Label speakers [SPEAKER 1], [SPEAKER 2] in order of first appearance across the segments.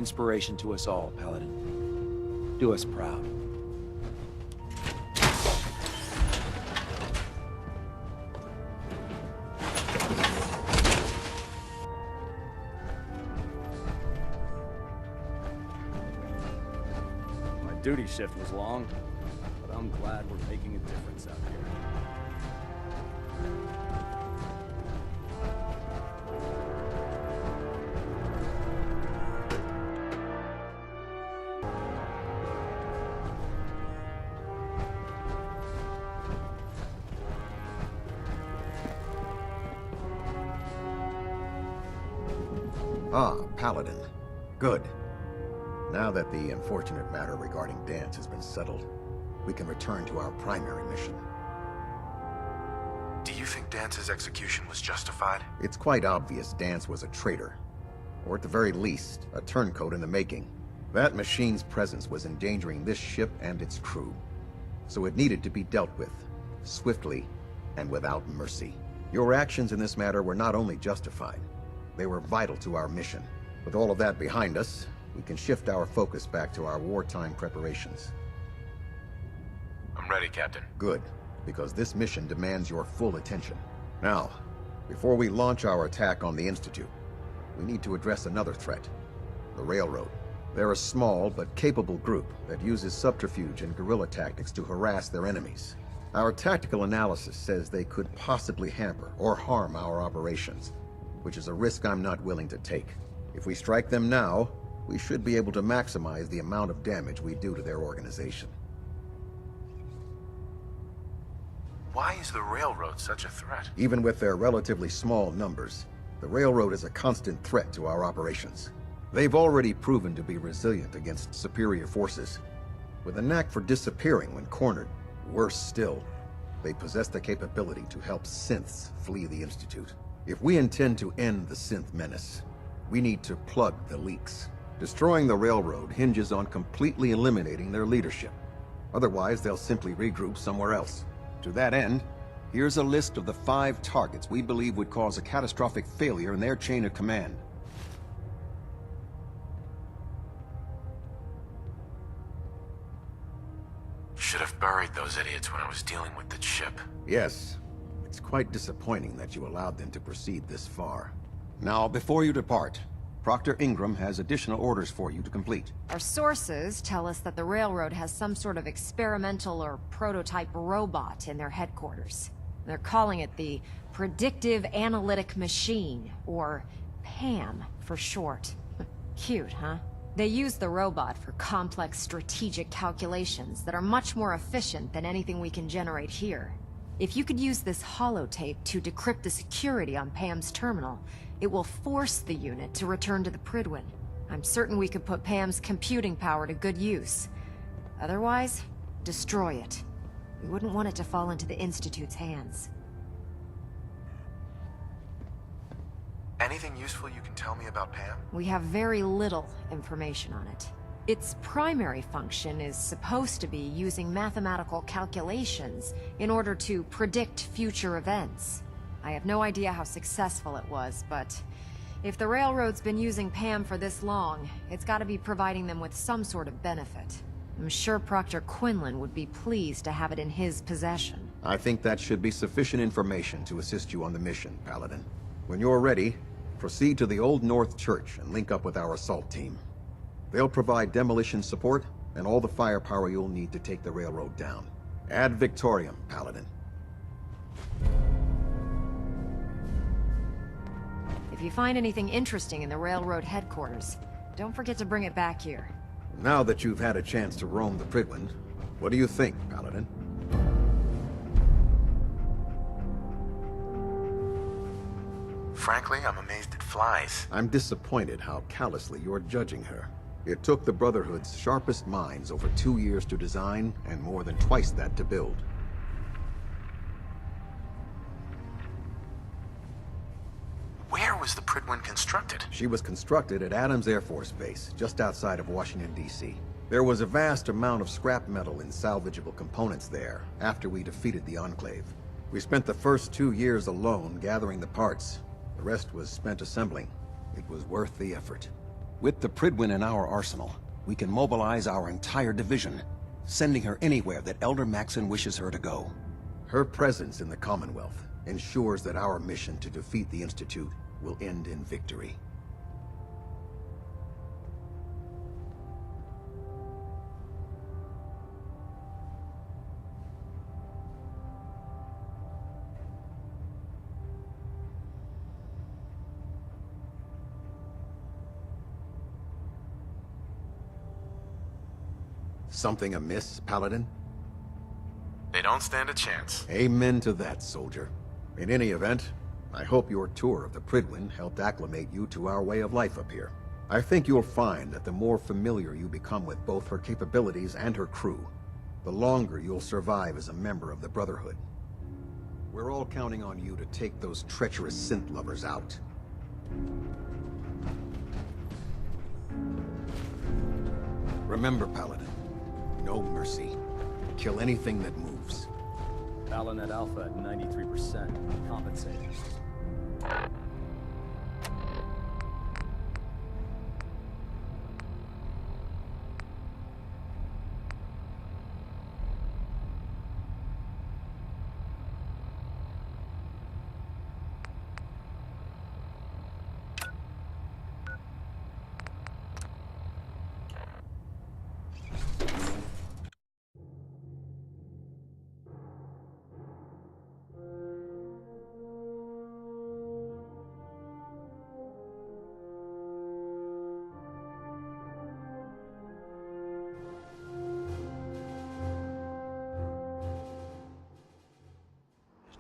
[SPEAKER 1] inspiration to us all, Paladin. Do us proud.
[SPEAKER 2] My duty shift was long, but I'm glad we're making a difference out here.
[SPEAKER 3] Ah, Paladin. Good. Now that the unfortunate matter regarding Dance has been settled, we can return to our primary mission.
[SPEAKER 4] Do you think Dance's execution was justified?
[SPEAKER 3] It's quite obvious Dance was a traitor, or at the very least, a turncoat in the making. That machine's presence was endangering this ship and its crew, so it needed to be dealt with, swiftly and without mercy. Your actions in this matter were not only justified, they were vital to our mission. With all of that behind us, we can shift our focus back to our wartime preparations.
[SPEAKER 4] I'm ready, Captain.
[SPEAKER 3] Good, because this mission demands your full attention. Now, before we launch our attack on the Institute, we need to address another threat, the Railroad. They're a small but capable group that uses subterfuge and guerrilla tactics to harass their enemies. Our tactical analysis says they could possibly hamper or harm our operations, which is a risk I'm not willing to take. If we strike them now, we should be able to maximize the amount of damage we do to their organization.
[SPEAKER 4] Why is the Railroad such a threat?
[SPEAKER 3] Even with their relatively small numbers, the Railroad is a constant threat to our operations. They've already proven to be resilient against superior forces, with a knack for disappearing when cornered. Worse still, they possess the capability to help Synths flee the Institute. If we intend to end the Synth menace, we need to plug the leaks. Destroying the Railroad hinges on completely eliminating their leadership. Otherwise, they'll simply regroup somewhere else. To that end, here's a list of the 5 targets we believe would cause a catastrophic failure in their chain of command.
[SPEAKER 4] Should have buried those idiots when I was dealing with the ship.
[SPEAKER 3] Yes. It's quite disappointing that you allowed them to proceed this far. Now, before you depart, Proctor Ingram has additional orders for you to complete.
[SPEAKER 5] Our sources tell us that the Railroad has some sort of experimental or prototype robot in their headquarters. They're calling it the Predictive Analytic Machine, or PAM for short. Cute, huh? They use the robot for complex strategic calculations that are much more efficient than anything we can generate here. If you could use this holotape to decrypt the security on Pam's terminal, it will force the unit to return to the Prydwen. I'm certain we could put Pam's computing power to good use. Otherwise, destroy it. We wouldn't want it to fall into the Institute's hands.
[SPEAKER 4] Anything useful you can tell me about Pam?
[SPEAKER 5] We have very little information on it. Its primary function is supposed to be using mathematical calculations in order to predict future events. I have no idea how successful it was, but if the Railroad's been using Pam for this long, it's gotta be providing them with some sort of benefit. I'm sure Proctor Quinlan would be pleased to have it in his possession.
[SPEAKER 3] I think that should be sufficient information to assist you on the mission, Paladin. When you're ready, proceed to the Old North Church and link up with our assault team. They'll provide demolition support and all the firepower you'll need to take the Railroad down. Ad Victoriam, Paladin.
[SPEAKER 5] If you find anything interesting in the Railroad headquarters, don't forget to bring it back here.
[SPEAKER 3] Now that you've had a chance to roam the Prydwen, what do you think, Paladin?
[SPEAKER 4] Frankly, I'm amazed it flies.
[SPEAKER 3] I'm disappointed how callously you're judging her. It took the Brotherhood's sharpest minds over 2 years to design, and more than twice that to build.
[SPEAKER 4] Where was the Prydwen constructed?
[SPEAKER 3] She was constructed at Adams Air Force Base, just outside of Washington, D.C. There was a vast amount of scrap metal and salvageable components there after we defeated the Enclave. We spent the first 2 years alone gathering the parts. The rest was spent assembling. It was worth the effort. With the Pridwin in our arsenal, we can mobilize our entire division, sending her anywhere that Elder Maxon wishes her to go. Her presence in the Commonwealth ensures that our mission to defeat the Institute will end in victory. Something amiss, Paladin?
[SPEAKER 4] They don't stand a chance.
[SPEAKER 3] Amen to that, soldier. In any event, I hope your tour of the Pridwin helped acclimate you to our way of life up here. I think you'll find that the more familiar you become with both her capabilities and her crew, the longer you'll survive as a member of the Brotherhood. We're all counting on you to take those treacherous synth lovers out. Remember, Paladin, no mercy. Kill anything that moves.
[SPEAKER 2] Paladin Alpha at 93%. Compensated.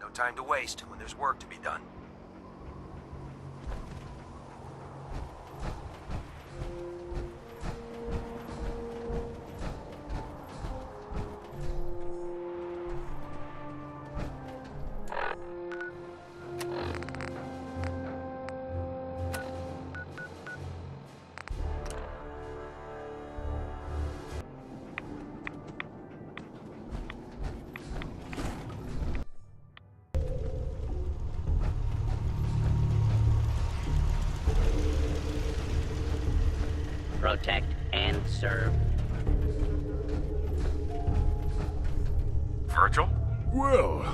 [SPEAKER 1] No time to waste when there's work to be done.
[SPEAKER 6] Protect and serve.
[SPEAKER 4] Virgil?
[SPEAKER 7] Well,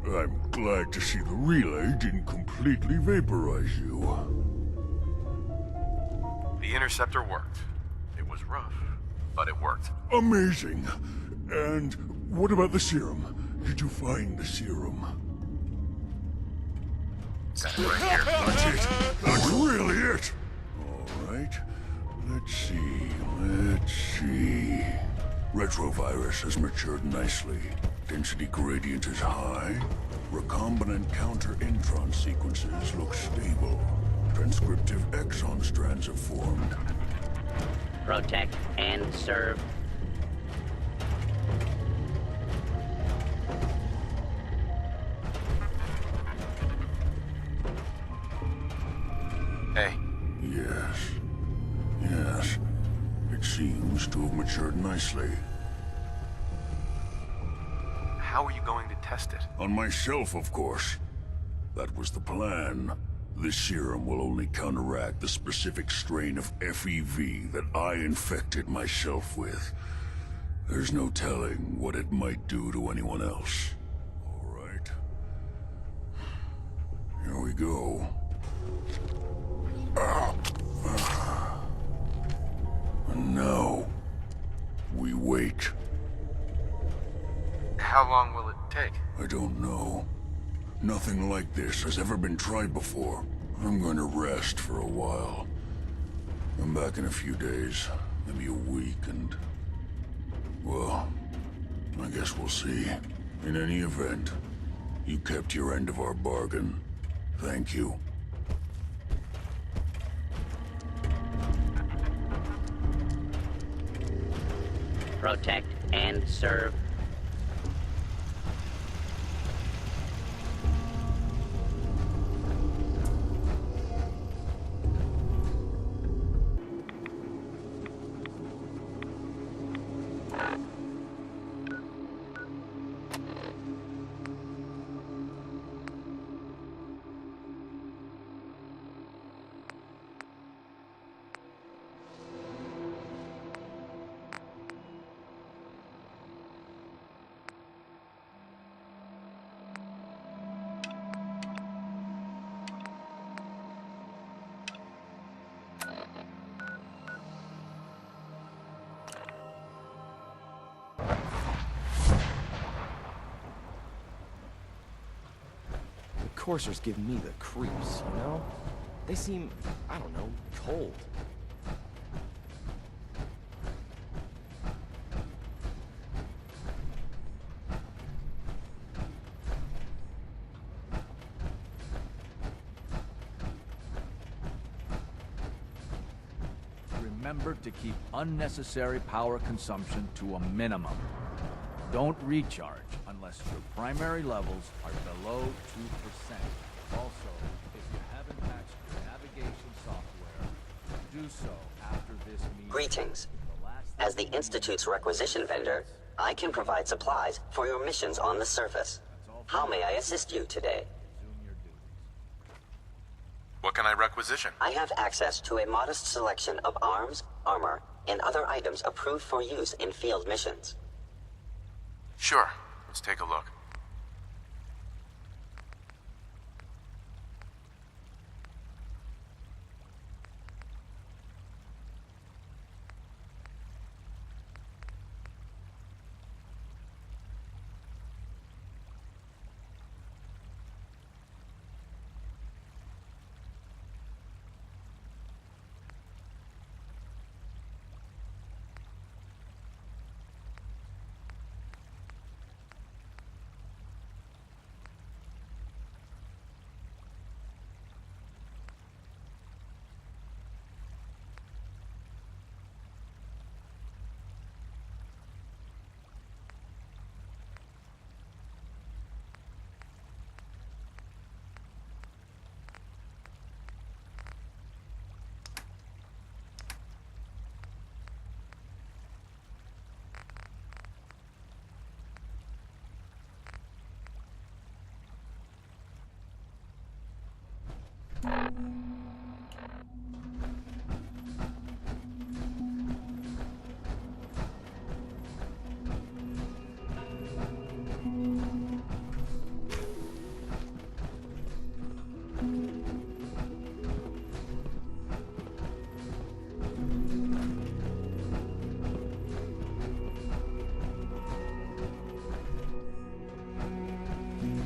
[SPEAKER 7] I'm glad to see the relay didn't completely vaporize you.
[SPEAKER 4] The interceptor worked. It was rough, but it worked.
[SPEAKER 7] Amazing. And what about the serum? Did you find the serum?
[SPEAKER 4] Got it right here.
[SPEAKER 7] That's it. That's really it. All right. Let's see. Retrovirus has matured nicely. Density gradient is high. Recombinant counter-intron sequences look stable. Transcriptive exon strands have formed.
[SPEAKER 6] Protect and serve.
[SPEAKER 4] Hey,
[SPEAKER 7] Yes. It seems to have matured nicely.
[SPEAKER 4] how are you going to test it?
[SPEAKER 7] On myself, of course. That was the plan. This serum will only counteract the specific strain of FEV that I infected myself with. There's no telling what it might do to anyone else. All right. Here we go. And now, we wait.
[SPEAKER 4] How long will it take?
[SPEAKER 7] I don't know. Nothing like this has ever been tried before. I'm going to rest for a while. I'm back in a few days, maybe a week, and... well, I guess we'll see. In any event, you kept your end of our bargain. Thank you.
[SPEAKER 6] Protect and serve.
[SPEAKER 1] coursers give me the creeps, you know? They seem, I don't know, cold.
[SPEAKER 8] Remember to keep unnecessary power consumption to a minimum. Don't recharge unless your primary levels are below 2%. Also, if you haven't patched your navigation software, do so after this meeting.
[SPEAKER 9] Greetings. As the Institute's requisition vendor, I can provide supplies for your missions on the surface. How may I assist you today?
[SPEAKER 4] What can I requisition?
[SPEAKER 9] I have access to a modest selection of arms, armor, and other items approved for use in field missions.
[SPEAKER 4] Sure. Let's take a look.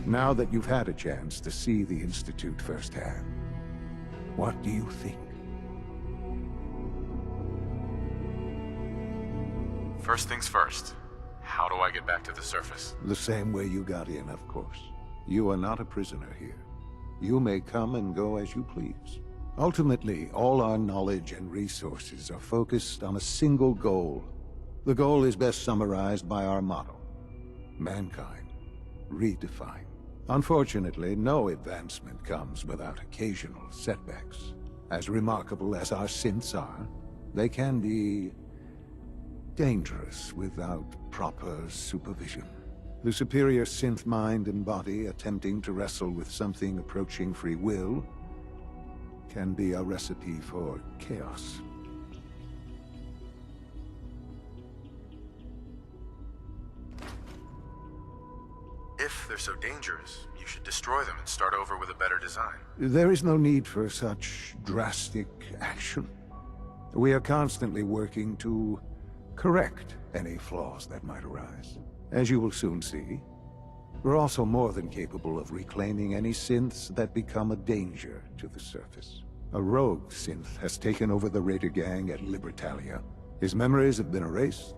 [SPEAKER 10] Now that you've had a chance to see the Institute firsthand, what do you think?
[SPEAKER 4] First things first. How do I get back to the surface?
[SPEAKER 10] The same way you got in, of course. You are not a prisoner here. You may come and go as you please. Ultimately, all our knowledge and resources are focused on a single goal. The goal is best summarized by our motto: mankind redefined. Unfortunately, no advancement comes without occasional setbacks. As remarkable as our synths are, they can be dangerous without proper supervision. The superior synth mind and body attempting to wrestle with something approaching free will can be a recipe for chaos.
[SPEAKER 4] If they're so dangerous, you should destroy them and start over with a better design.
[SPEAKER 10] There is no need for such drastic action. We are constantly working to correct any flaws that might arise. As you will soon see, we're also more than capable of reclaiming any synths that become a danger to the surface. A rogue synth has taken over the Raider gang at Libertalia. His memories have been erased,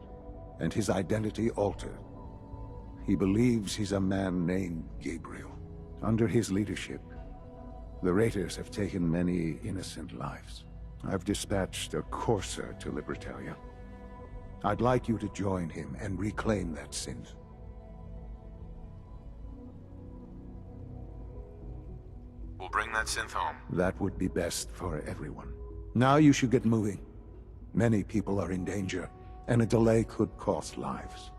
[SPEAKER 10] and his identity altered. He believes he's a man named Gabriel. Under his leadership, the Raiders have taken many innocent lives. I've dispatched a courser to Libertalia. I'd like you to join him and reclaim that synth.
[SPEAKER 4] We'll bring that synth home.
[SPEAKER 10] That would be best for everyone. Now you should get moving. Many people are in danger, and a delay could cost lives.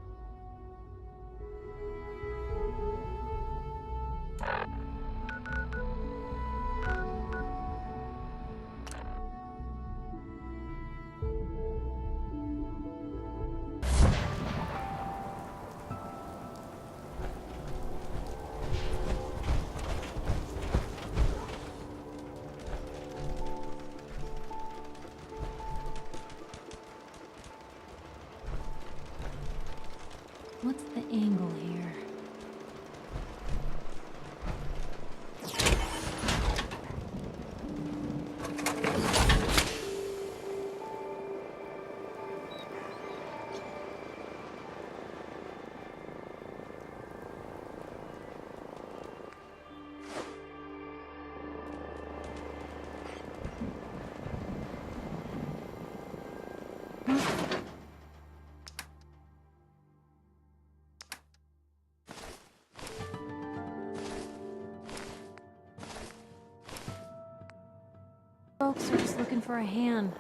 [SPEAKER 11] just looking for a hand.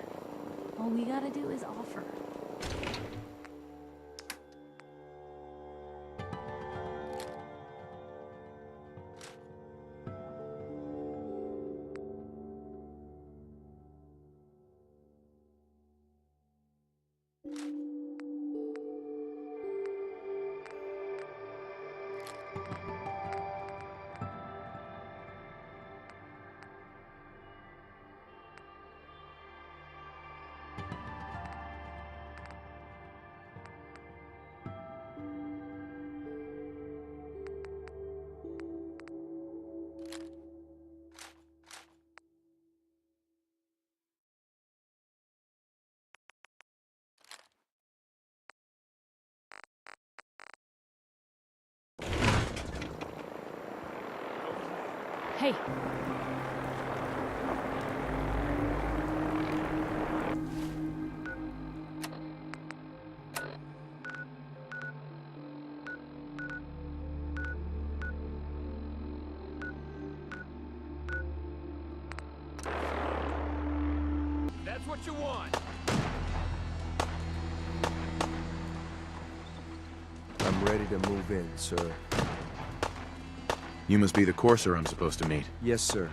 [SPEAKER 11] All we gotta do is offer. Hey.
[SPEAKER 1] That's what you want.
[SPEAKER 12] I'm ready to move in, sir.
[SPEAKER 4] You must be the courser I'm supposed to meet.
[SPEAKER 12] Yes, sir.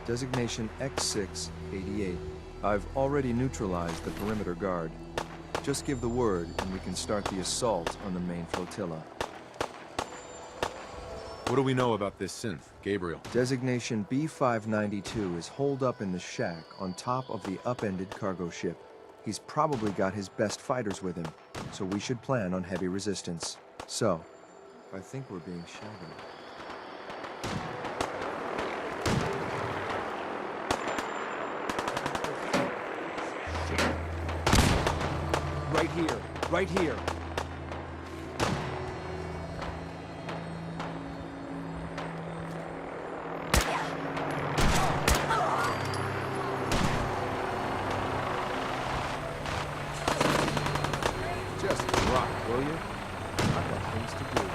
[SPEAKER 12] Designation X688. I've already neutralized the perimeter guard. Just give the word, and we can start the assault on the main flotilla.
[SPEAKER 4] What do we know about this synth, Gabriel?
[SPEAKER 12] Designation B592 is holed up in the shack on top of the upended cargo ship. He's probably got his best fighters with him, so we should plan on heavy resistance. So, I think we're being shadowed.
[SPEAKER 1] Right here. Right here.
[SPEAKER 12] Just drop, will you? I've got things to do.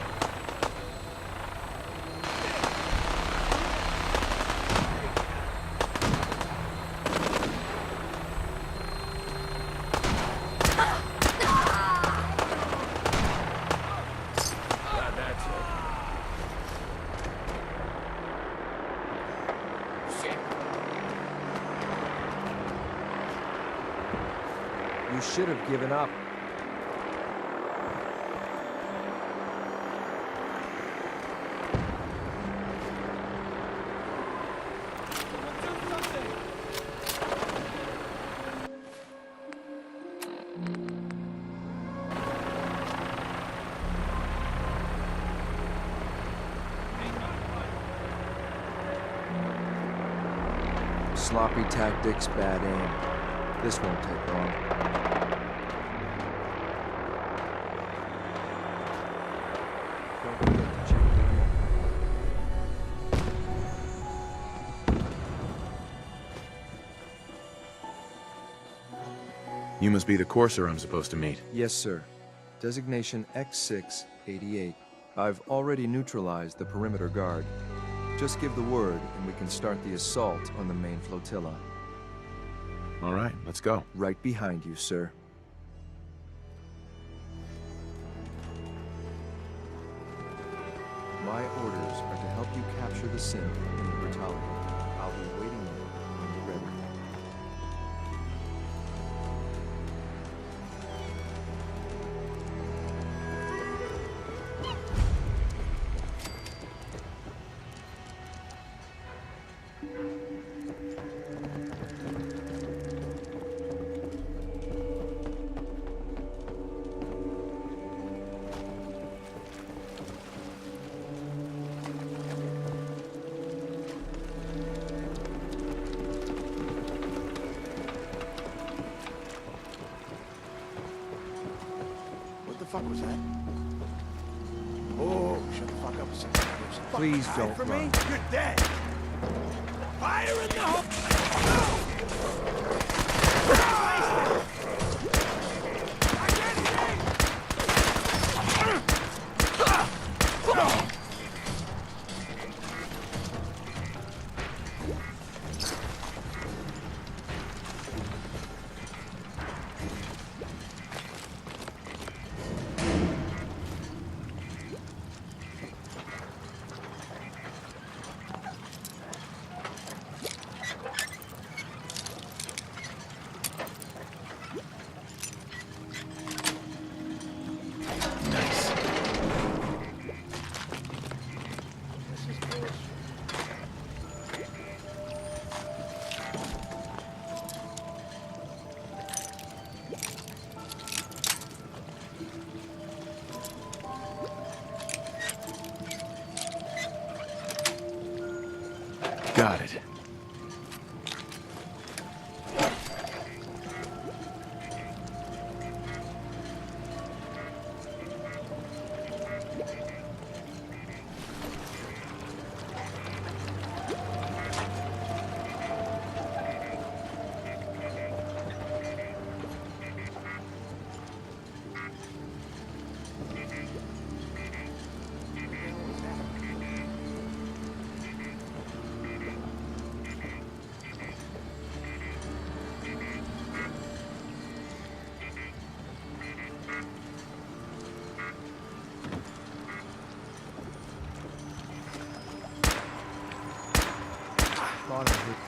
[SPEAKER 12] You should have given up. Sloppy tactics, bad aim. This won't take long. Don't forget to check the ammo.
[SPEAKER 4] You must be the courser I'm supposed to meet.
[SPEAKER 12] Yes, sir. Designation X688. I've already neutralized the perimeter guard. Just give the word, and we can start the assault on the main flotilla.
[SPEAKER 4] All right, let's go.
[SPEAKER 12] Right behind you, sir. My orders are to help you capture the Synth in the Betrayal. I'll be waiting there when you're ready.
[SPEAKER 13] What the fuck was that? Oh, shut the fuck up, son.
[SPEAKER 12] Please don't
[SPEAKER 13] for
[SPEAKER 12] run.
[SPEAKER 13] me? You're dead. Fire in the hole!
[SPEAKER 1] got it.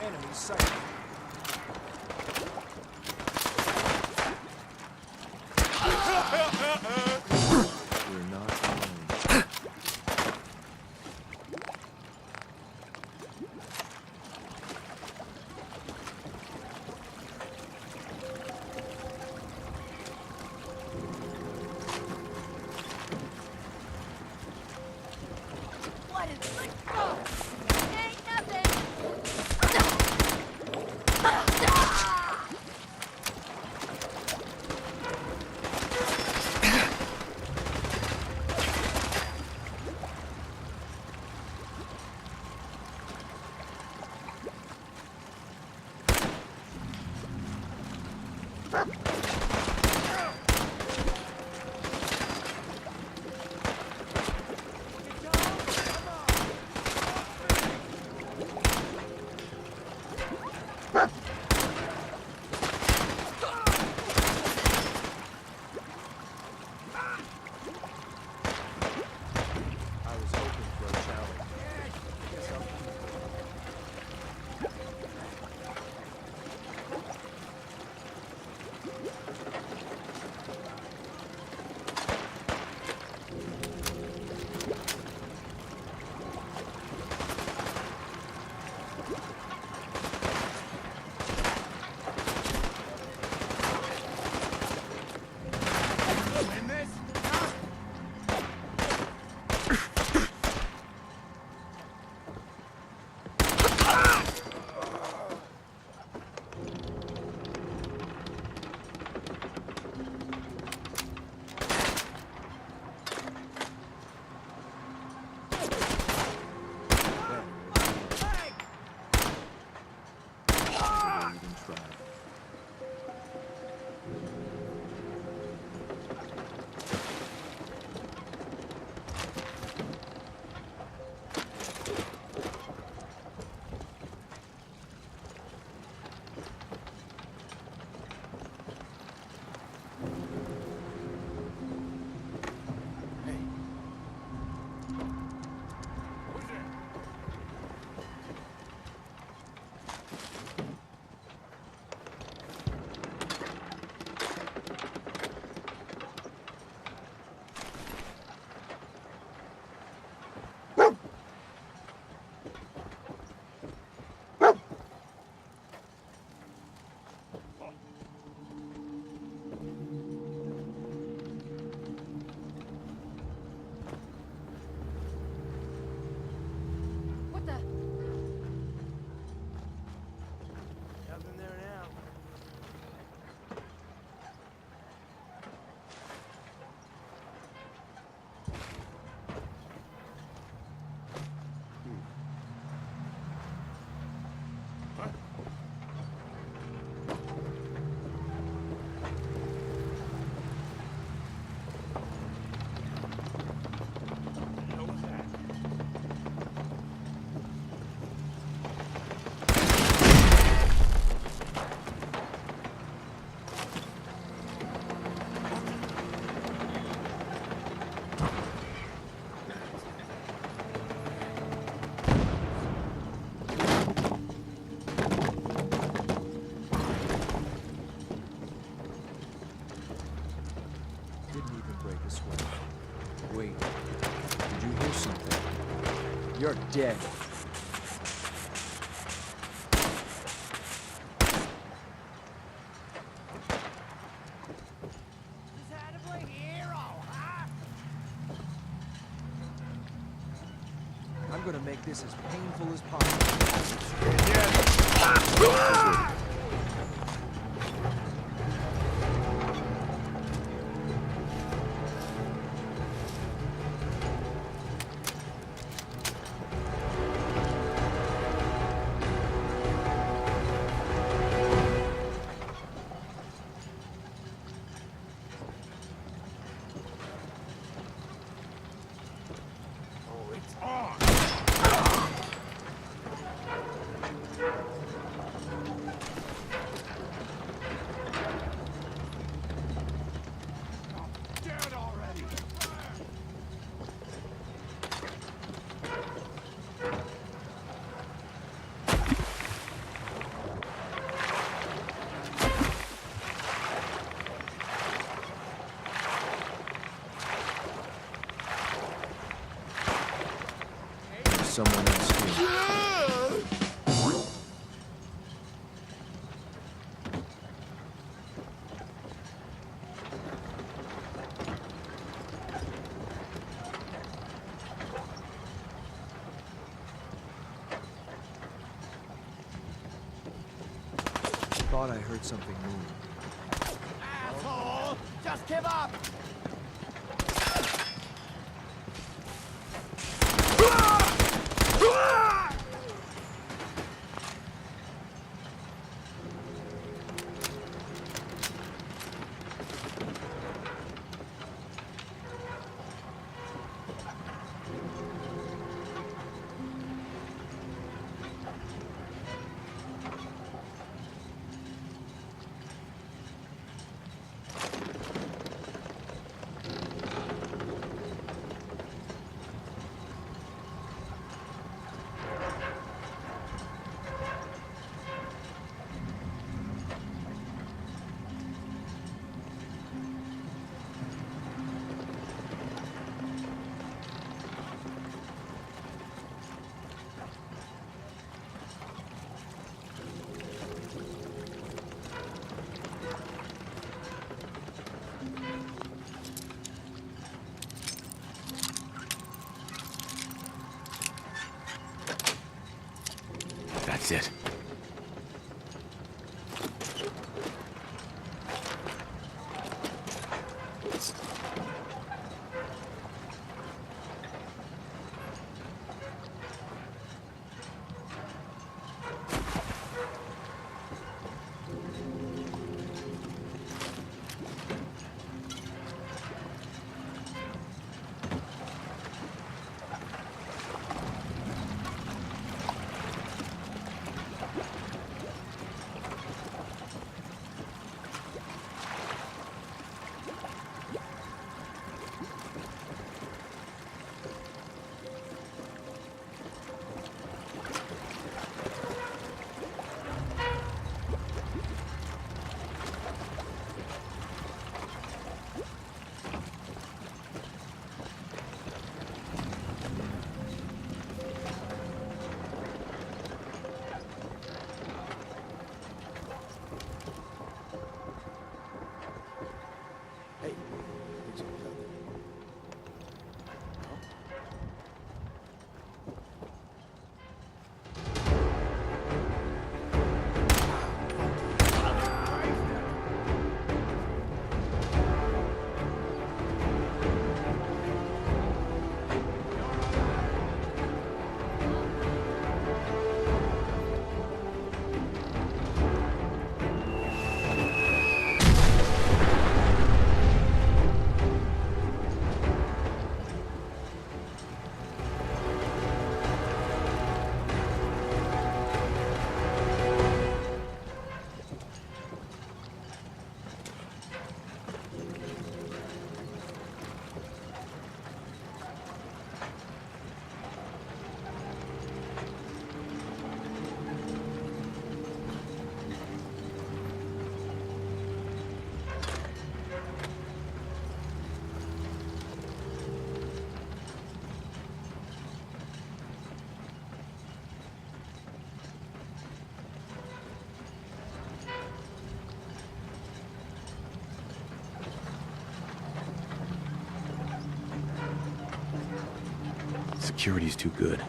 [SPEAKER 13] Enemy sighted.
[SPEAKER 12] We're not alone.
[SPEAKER 11] What is like? Oh, ain't nothing.
[SPEAKER 12] I was hoping for a challenge.
[SPEAKER 13] In this?
[SPEAKER 12] Never even tried.
[SPEAKER 11] What the?
[SPEAKER 13] Nothing there now.
[SPEAKER 12] Didn't even break a sweat. Wait, did you hear something? You're dead.
[SPEAKER 13] Just had to play hero, huh?
[SPEAKER 12] I'm gonna make this as painful as possible.
[SPEAKER 1] Someone else here.
[SPEAKER 12] Thought I heard something move.
[SPEAKER 13] Asshole! Just give up!
[SPEAKER 1] That's it. Security's too good.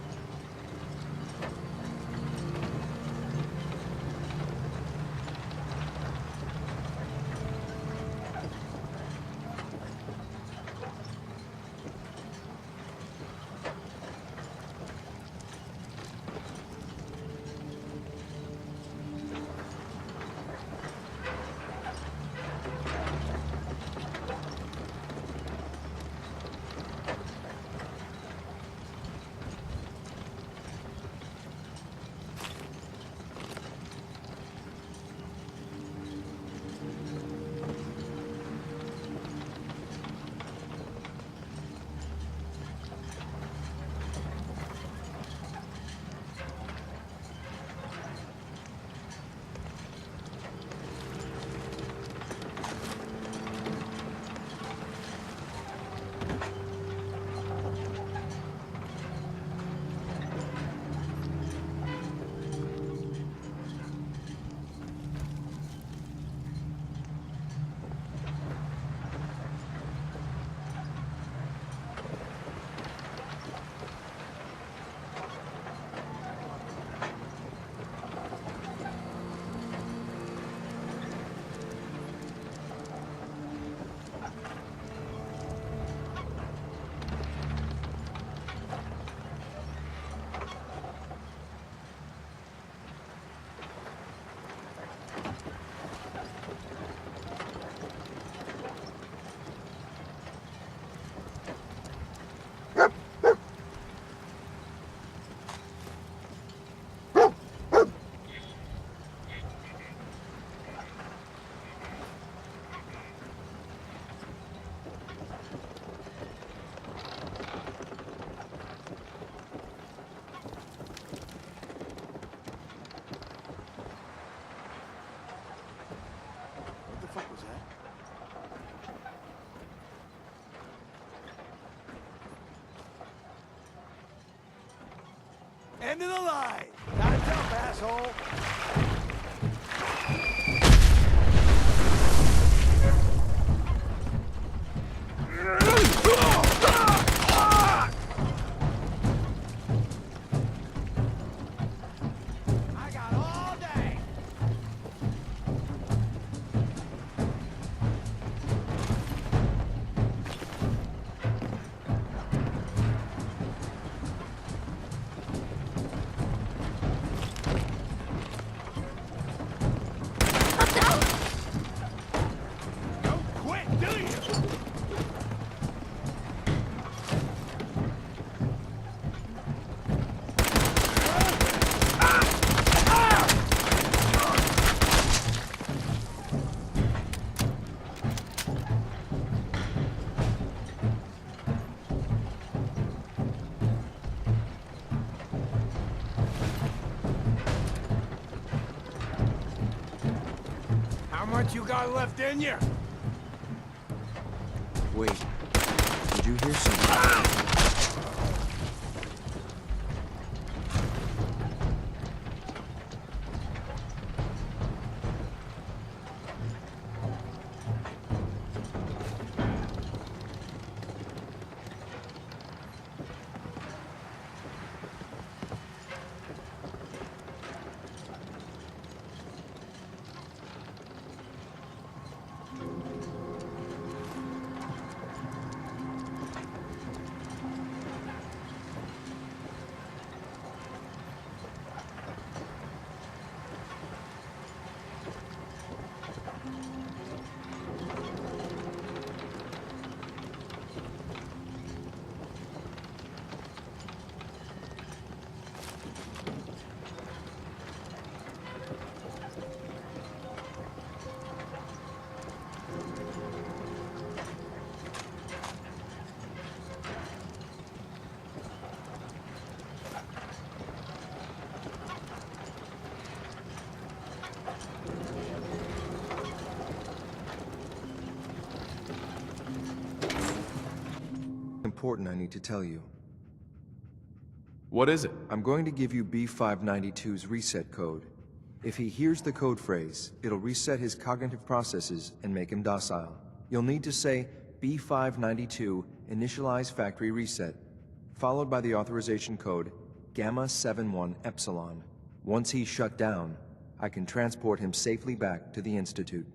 [SPEAKER 13] End of the line. Gotta jump, asshole. I got all day. Don't quit, do you? How much you got left in you?
[SPEAKER 12] Wait, did you hear something? Important I need to tell you.
[SPEAKER 1] What is it?
[SPEAKER 12] I'm going to give you B592's reset code. If he hears the code phrase, it'll reset his cognitive processes and make him docile. You'll need to say B592 initialize factory reset, followed by the authorization code Gamma 71 Epsilon. Once he's shut down, I can transport him safely back to the Institute.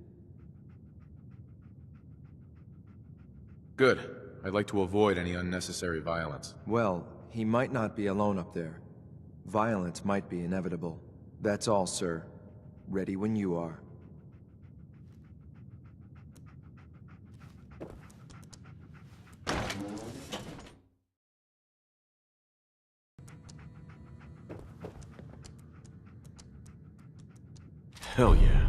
[SPEAKER 14] Good. I'd like to avoid any unnecessary violence.
[SPEAKER 12] Well, he might not be alone up there. Violence might be inevitable. That's all, sir. Ready when you are.
[SPEAKER 1] Hell yeah.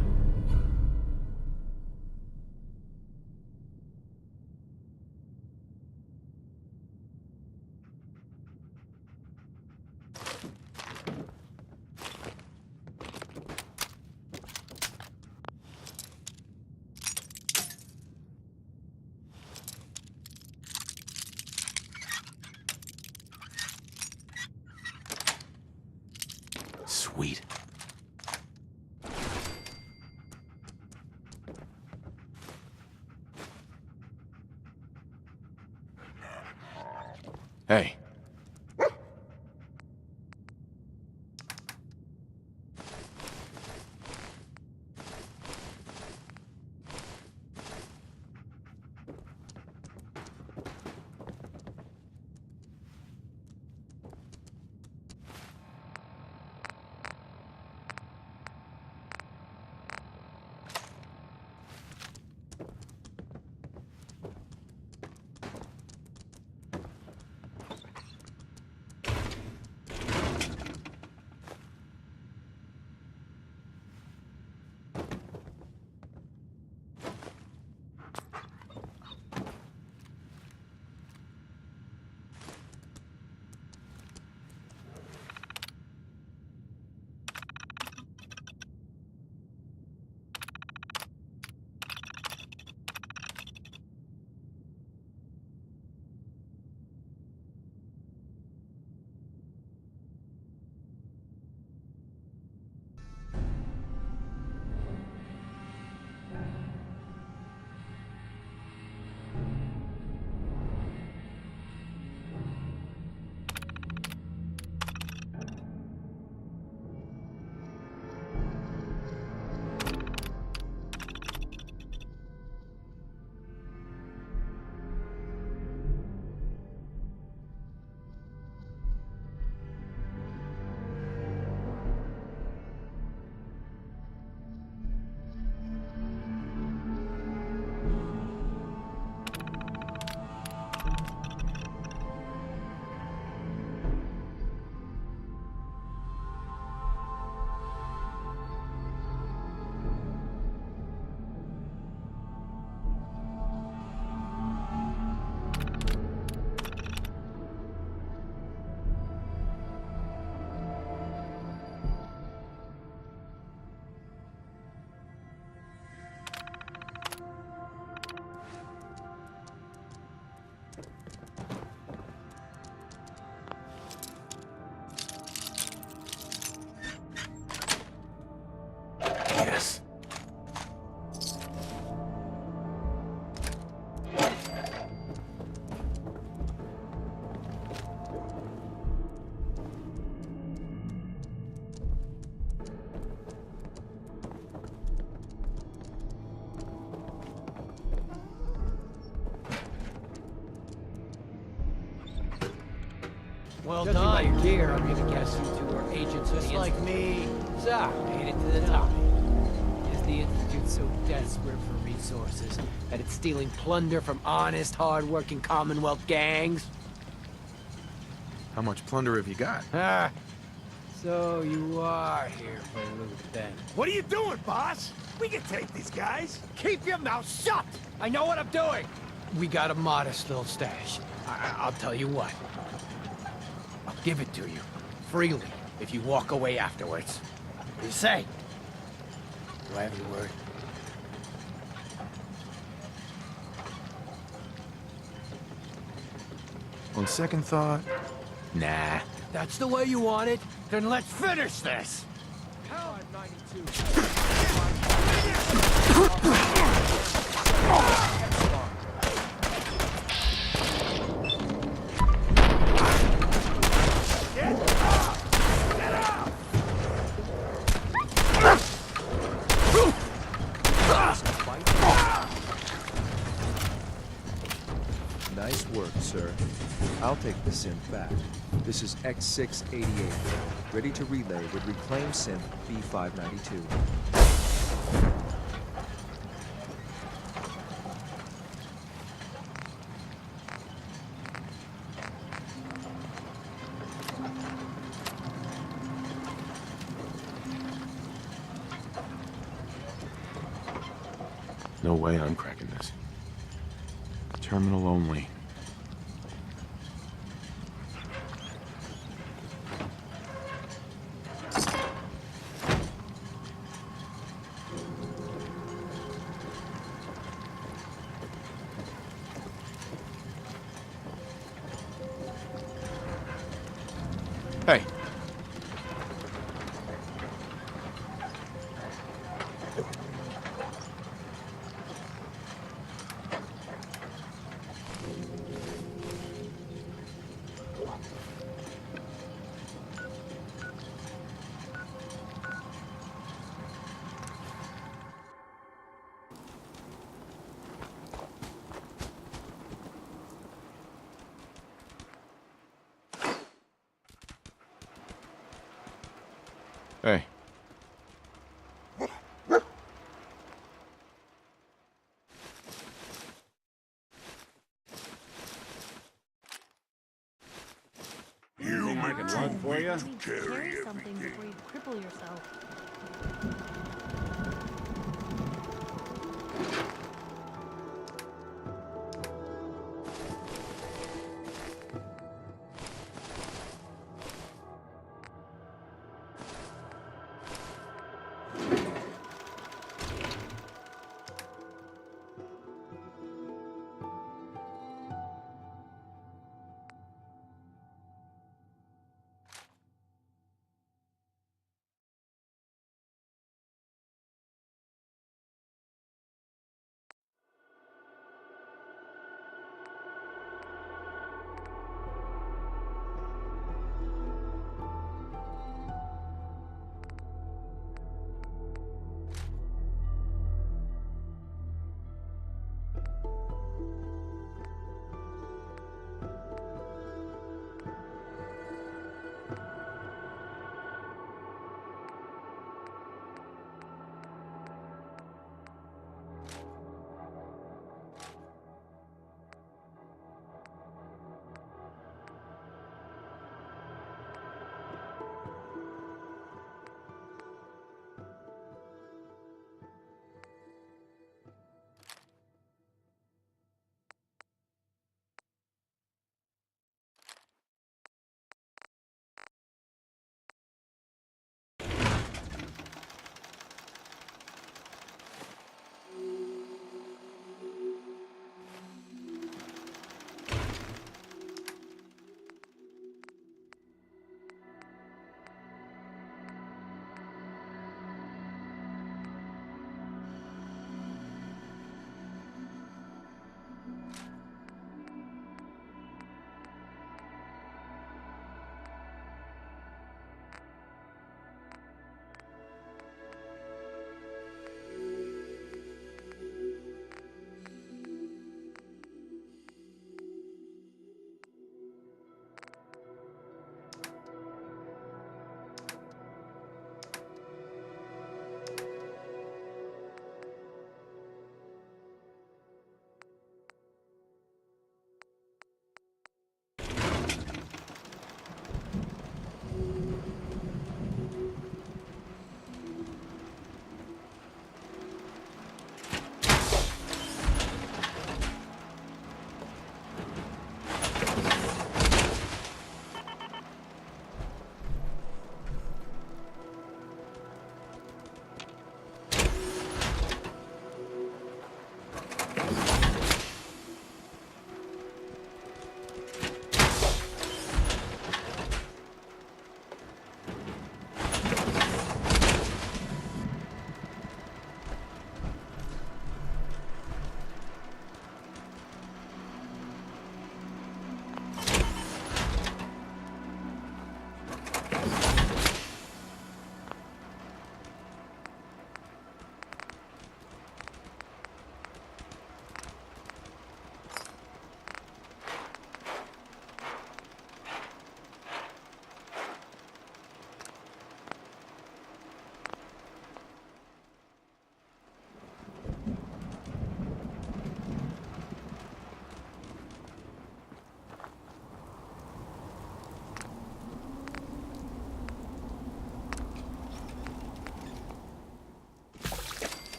[SPEAKER 1] Sweet. Hey.
[SPEAKER 13] Well
[SPEAKER 15] Judging by
[SPEAKER 13] done.
[SPEAKER 15] your gear, I'm gonna guess you two are agents
[SPEAKER 13] Just
[SPEAKER 15] of the
[SPEAKER 13] like
[SPEAKER 15] Institute.
[SPEAKER 13] me.
[SPEAKER 15] So, made it to the top. Is the Institute so desperate for resources that it's stealing plunder from honest, hard-working Commonwealth gangs?
[SPEAKER 14] How much plunder have you got?
[SPEAKER 15] Ah, so you are here for loot, then.
[SPEAKER 13] What are you doing, boss? We can take these guys. Keep your mouth shut!
[SPEAKER 15] I know what I'm doing! We got a modest little stash. I'll tell you what. I'll give it to you, freely, if you walk away afterwards. What do you say? Do I have your word?
[SPEAKER 14] On second thought,
[SPEAKER 15] Nah. That's the way you want it? Then let's finish this!
[SPEAKER 12] Nice work, sir. I'll take the synth back. This is X688, ready to relay with reclaimed synth B592.
[SPEAKER 14] no way I'm cracking this. Terminal only. Hey. Hey.
[SPEAKER 7] You make it
[SPEAKER 11] Run
[SPEAKER 7] for you?
[SPEAKER 11] Carry something before you cripple yourself.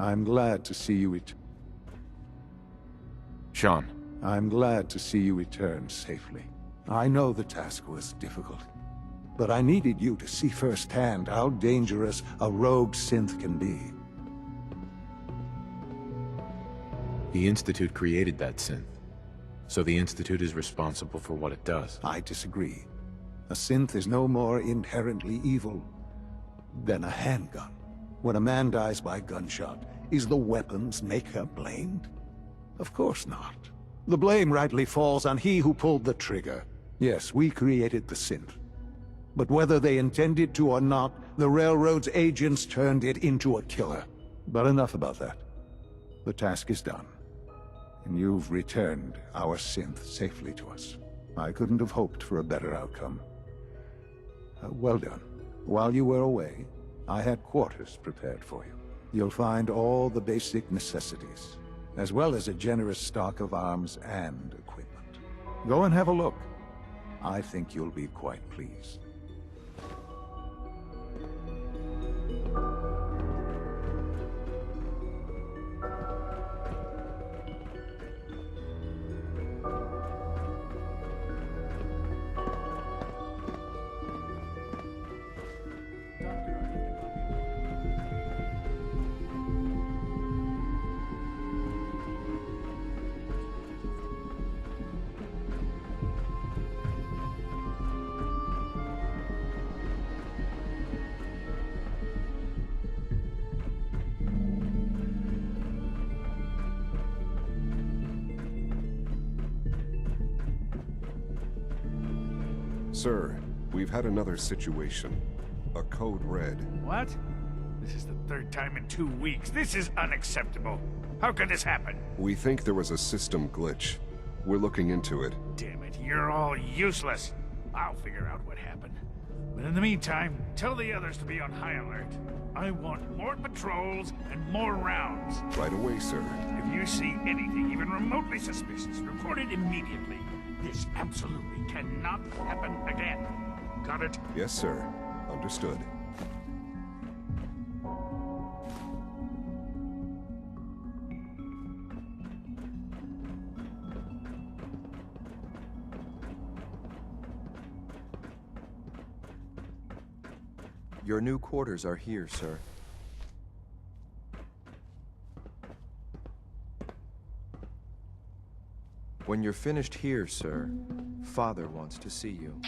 [SPEAKER 10] I'm glad to see you
[SPEAKER 14] Sean.
[SPEAKER 10] I'm glad to see you return safely. I know the task was difficult, but I needed you to see firsthand how dangerous a rogue synth can be.
[SPEAKER 14] The Institute created that synth, so the Institute is responsible for what it does.
[SPEAKER 10] I disagree. A synth is no more inherently evil than a handgun. When a man dies by gunshot, is the weapon's maker blamed? Of course not. The blame rightly falls on he who pulled the trigger. Yes, we created the synth. But whether they intended to or not, the Railroad's agents turned it into a killer. But enough about that. The task is done. And you've returned our synth safely to us. I couldn't have hoped for a better outcome. Well done. While you were away, I had quarters prepared for you. You'll find all the basic necessities, as well as a generous stock of arms and equipment. Go and have a look. I think you'll be quite pleased.
[SPEAKER 16] Sir, we've had another situation. A code red.
[SPEAKER 13] What? This is the third time in 2 weeks. This is unacceptable. How could this happen?
[SPEAKER 16] We think there was a system glitch. We're looking into it.
[SPEAKER 13] Damn it, you're all useless. I'll figure out what happened. But in the meantime, tell the others to be on high alert. I want more patrols and more rounds.
[SPEAKER 16] Right away, sir.
[SPEAKER 13] If you see anything even remotely suspicious, report it immediately. This absolutely cannot happen again. Got it?
[SPEAKER 16] Yes, sir. Understood.
[SPEAKER 12] Your new quarters are here, sir. When you're finished here, sir, Father wants to see you.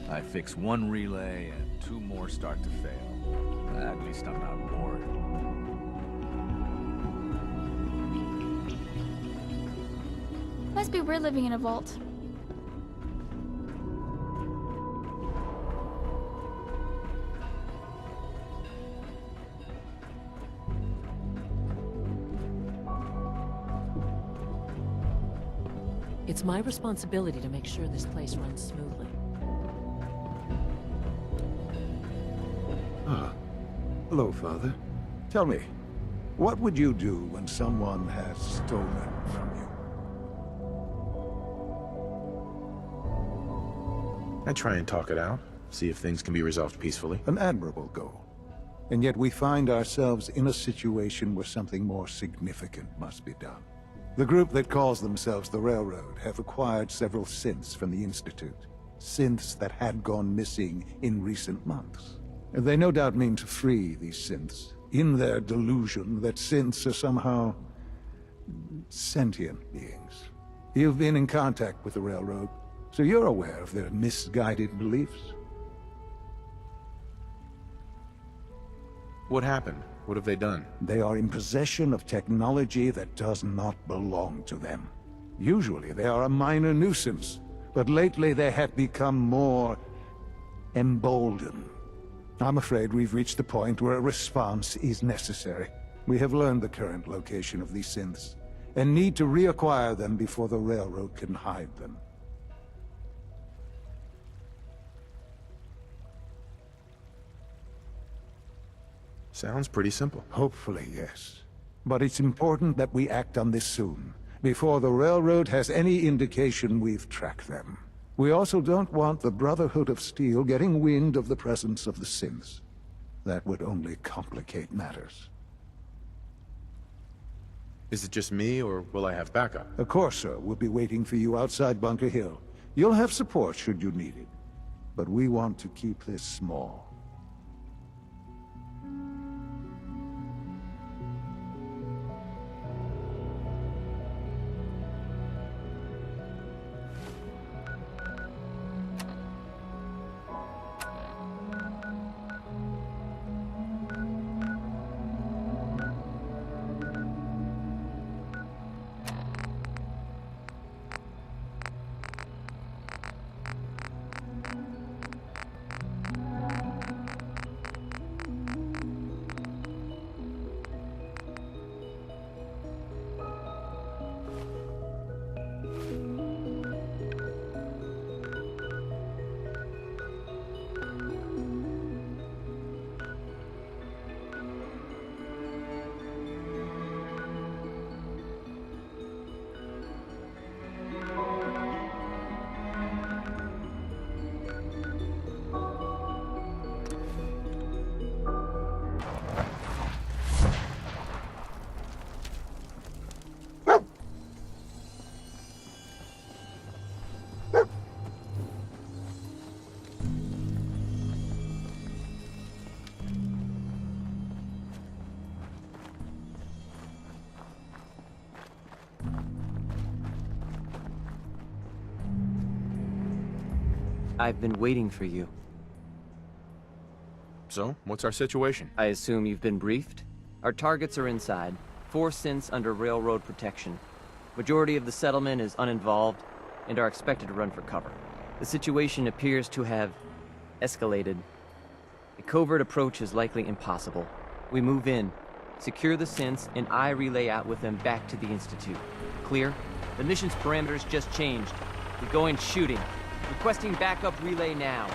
[SPEAKER 8] I fix one relay and 2 more start to fail. At least I'm not bored.
[SPEAKER 11] Must be weird living in a vault.
[SPEAKER 17] It's my responsibility to make sure this place runs smoothly.
[SPEAKER 10] Ah. Hello, Father. Tell me, what would you do when someone has stolen from you?
[SPEAKER 14] I try and talk it out, see if things can be resolved peacefully.
[SPEAKER 10] An admirable goal. And yet we find ourselves in a situation where something more significant must be done. The group that calls themselves the Railroad have acquired several synths from the Institute. synths that had gone missing in recent months. They no doubt mean to free these synths, in their delusion that synths are somehow sentient beings. You've been in contact with the Railroad, so you're aware of their misguided beliefs.
[SPEAKER 14] What happened? What have they done?
[SPEAKER 10] They are in possession of technology that does not belong to them. Usually they are a minor nuisance, but lately they have become more emboldened. I'm afraid we've reached the point where a response is necessary. We have learned the current location of these synths, and need to reacquire them before the Railroad can hide them.
[SPEAKER 14] Sounds pretty simple.
[SPEAKER 10] Hopefully, yes. But it's important that we act on this soon, before the Railroad has any indication we've tracked them. We also don't want the Brotherhood of Steel getting wind of the presence of the synths. That would only complicate matters.
[SPEAKER 14] Is it just me, or will I have backup?
[SPEAKER 10] Of course, sir. We'll be waiting for you outside Bunker Hill. You'll have support should you need it. But we want to keep this small.
[SPEAKER 1] I've been waiting for you.
[SPEAKER 14] So, what's our situation?
[SPEAKER 1] I assume you've been briefed? Our targets are inside. 4 synths under Railroad protection. Majority of the settlement is uninvolved and are expected to run for cover. The situation appears to have escalated. A covert approach is likely impossible. We move in, secure the synths, and I relay out with them back to the Institute. Clear? The mission's parameters just changed. We go in shooting. Requesting backup relay now.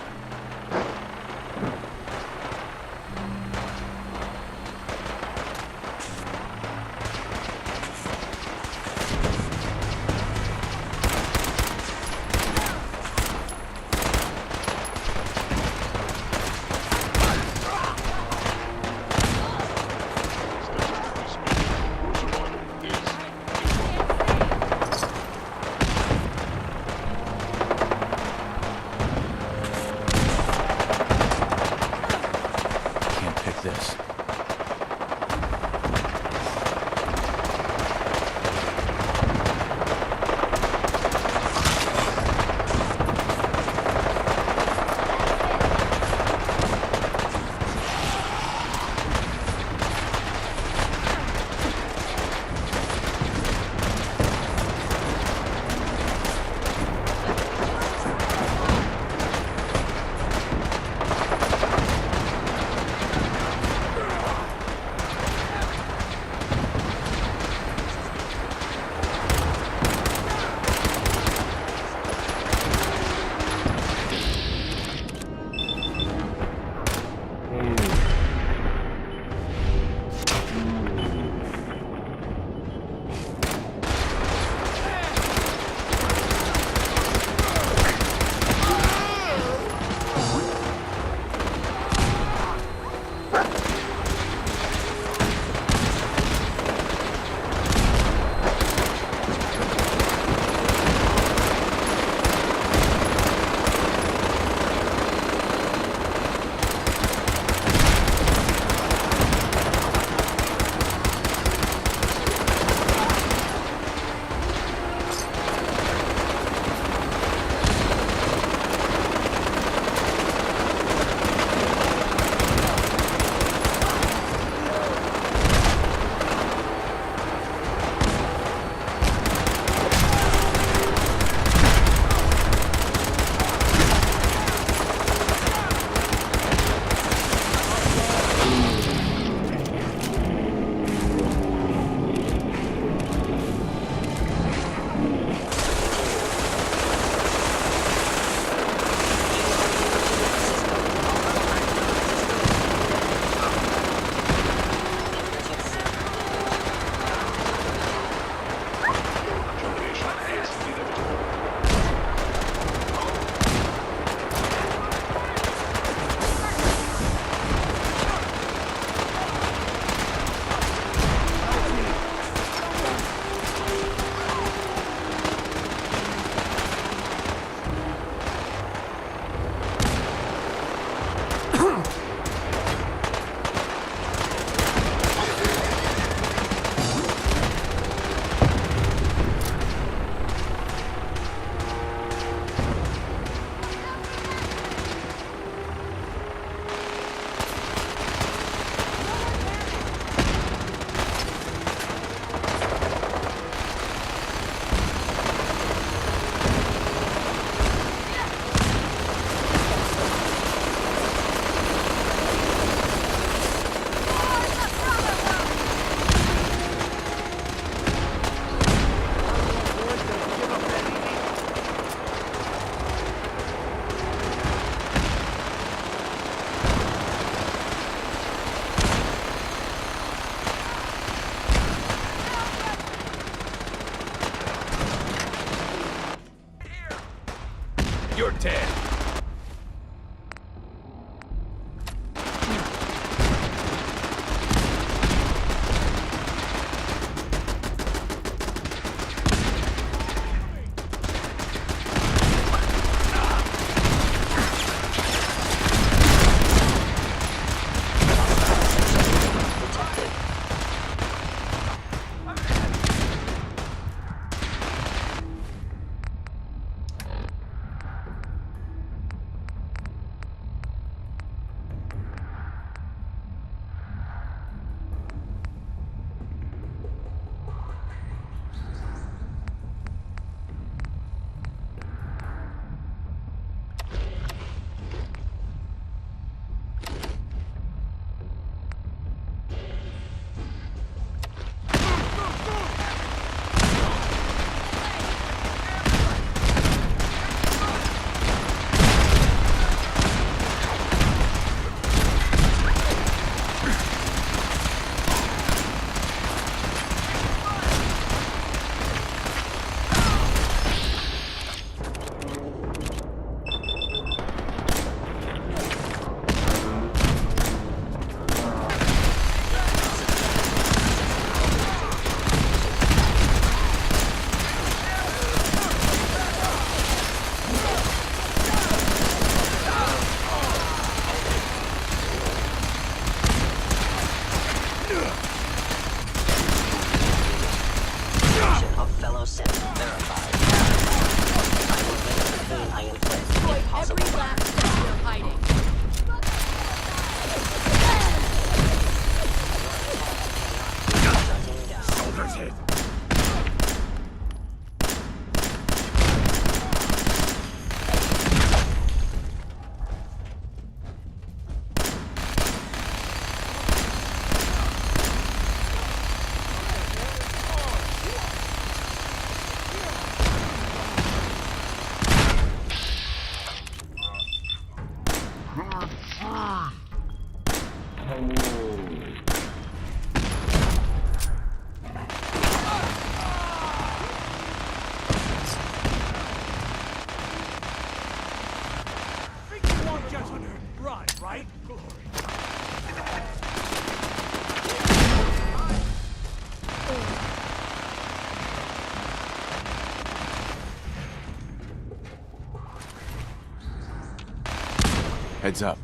[SPEAKER 9] Mission of fellow Synth verified. I will link the clean iron plate if possible.
[SPEAKER 17] Every last step you're hiding.
[SPEAKER 13] Shoulders hit.
[SPEAKER 14] Heads up.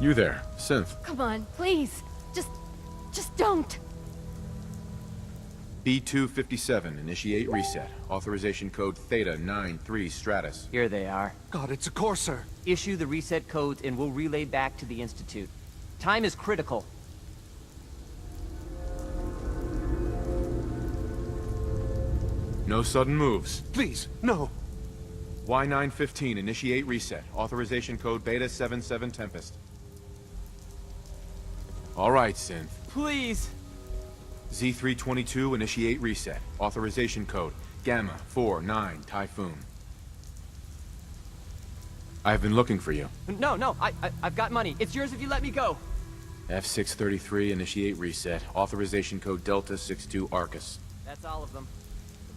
[SPEAKER 14] You there, Synth.
[SPEAKER 11] Come on, please. Just don't.
[SPEAKER 14] B257, initiate reset. Authorization code Theta 93 Stratus.
[SPEAKER 1] Here they are.
[SPEAKER 2] God, it's a Courser.
[SPEAKER 1] Issue the reset codes and we'll relay back to the Institute. Time is critical.
[SPEAKER 14] No sudden moves.
[SPEAKER 2] Please, no.
[SPEAKER 14] Y915, initiate reset. Authorization code Beta 77 Tempest. All right, Synth.
[SPEAKER 1] Please.
[SPEAKER 14] Z322, initiate reset. Authorization code Gamma 49 Typhoon. I've been looking for you.
[SPEAKER 1] No, I've got money. It's yours if you let me go.
[SPEAKER 14] F633, initiate reset. Authorization code Delta 62 Arcus.
[SPEAKER 1] That's all of them.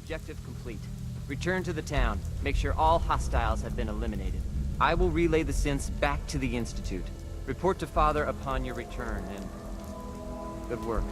[SPEAKER 1] Objective complete. Return to the town. Make sure all hostiles have been eliminated. I will relay the synths back to the Institute. Report to Father upon your return, and good work.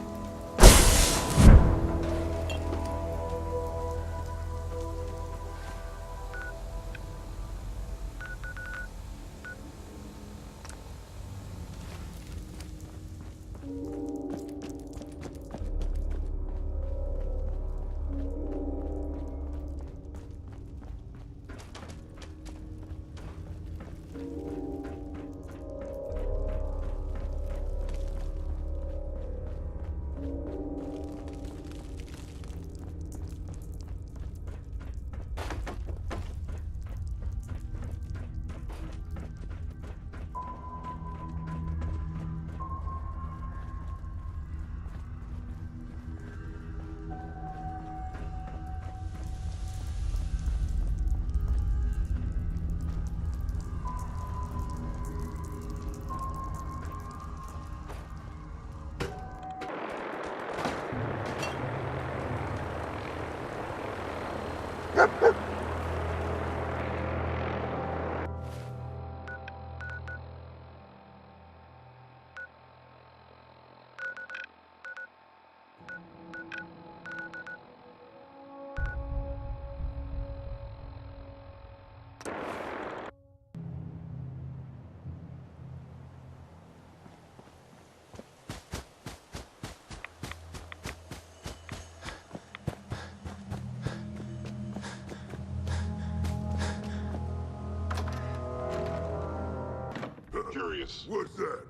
[SPEAKER 7] curious.
[SPEAKER 18] What's that?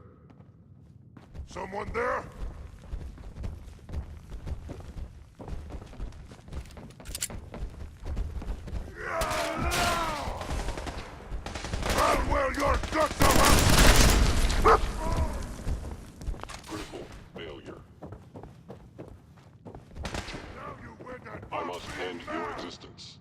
[SPEAKER 18] Someone there? Well, your guts are
[SPEAKER 7] Critical failure. I must end your existence.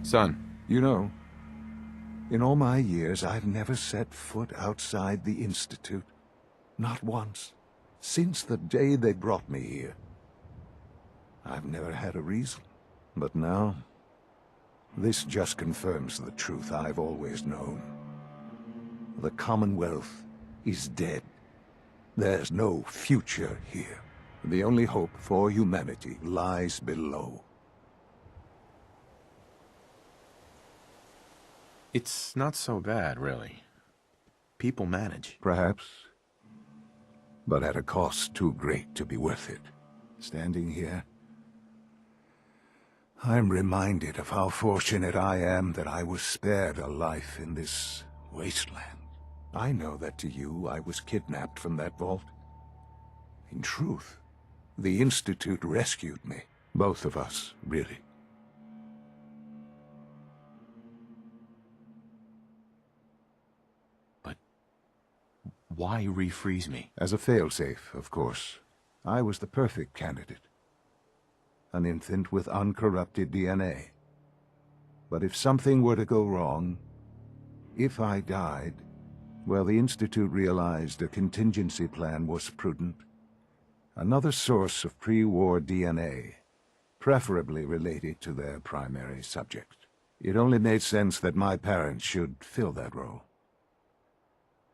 [SPEAKER 14] Son.
[SPEAKER 10] You know, in all my years, I've never set foot outside the Institute. Not once. Since the day they brought me here. I've never had a reason. But now, this just confirms the truth I've always known. The Commonwealth is dead. There's no future here. The only hope for humanity lies below.
[SPEAKER 14] It's not so bad, really. People manage.
[SPEAKER 10] Perhaps. But at a cost too great to be worth it. Standing here, I'm reminded of how fortunate I am that I was spared a life in this wasteland. I know that to you, I was kidnapped from that vault. In truth, the Institute rescued me. Both of us, really.
[SPEAKER 14] Why refreeze me?
[SPEAKER 10] As a failsafe, of course. I was the perfect candidate. An infant with uncorrupted DNA. But if something were to go wrong, if I died, well, the Institute realized a contingency plan was prudent. Another source of pre-war DNA, preferably related to their primary subject. It only made sense that my parents should fill that role.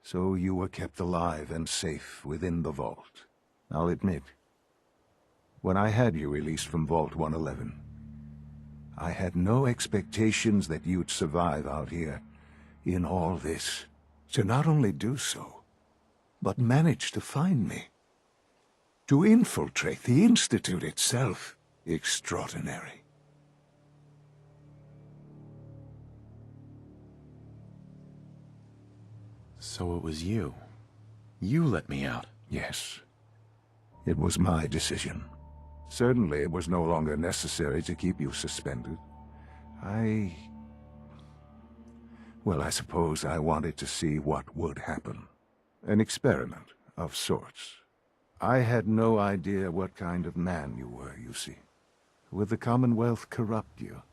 [SPEAKER 10] So you were kept alive and safe within the vault. I'll admit, when I had you released from Vault 111, I had no expectations that you'd survive out here in all this. To not only do so, but manage to find me. To infiltrate the Institute itself. Extraordinary.
[SPEAKER 14] So it was you. You let me out.
[SPEAKER 10] Yes. It was my decision. Certainly it was no longer necessary to keep you suspended. Well, I suppose I wanted to see what would happen. An experiment of sorts. I had no idea what kind of man you were, you see. Would the Commonwealth corrupt you?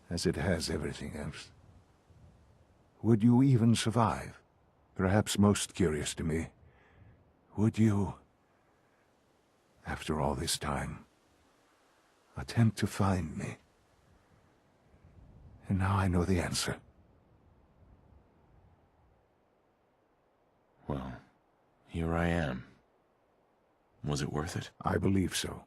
[SPEAKER 10] As it has everything else? Would you even survive? Perhaps most curious to me, would you, after all this time, attempt to find me? And now I know the answer.
[SPEAKER 14] Well, here I am. Was it worth it?
[SPEAKER 10] I believe so.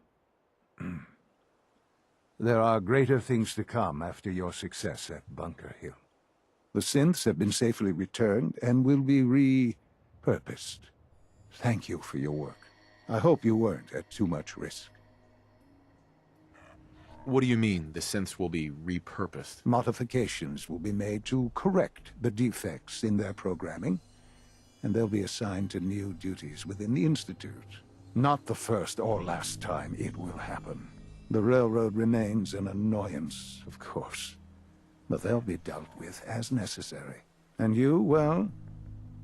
[SPEAKER 10] There are greater things to come after your success at Bunker Hill. The synths have been safely returned and will be repurposed. Thank you for your work. I hope you weren't at too much risk.
[SPEAKER 14] What do you mean, the synths will be repurposed?
[SPEAKER 10] Modifications will be made to correct the defects in their programming, and they'll be assigned to new duties within the Institute. Not the first or last time it will happen. The Railroad remains an annoyance, of course. But they'll be dealt with as necessary. And you, well,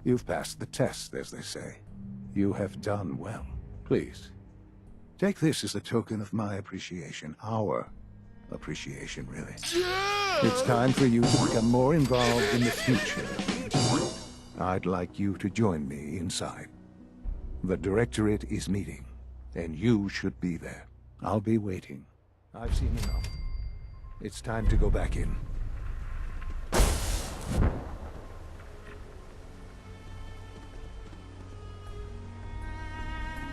[SPEAKER 10] you've passed the test, as they say. You have done well. Please, take this as a token of my appreciation. Our appreciation, really. It's time for you to become more involved in the future. I'd like you to join me inside. The Directorate is meeting, and you should be there. I'll be waiting. I've seen enough. It's time to go back in.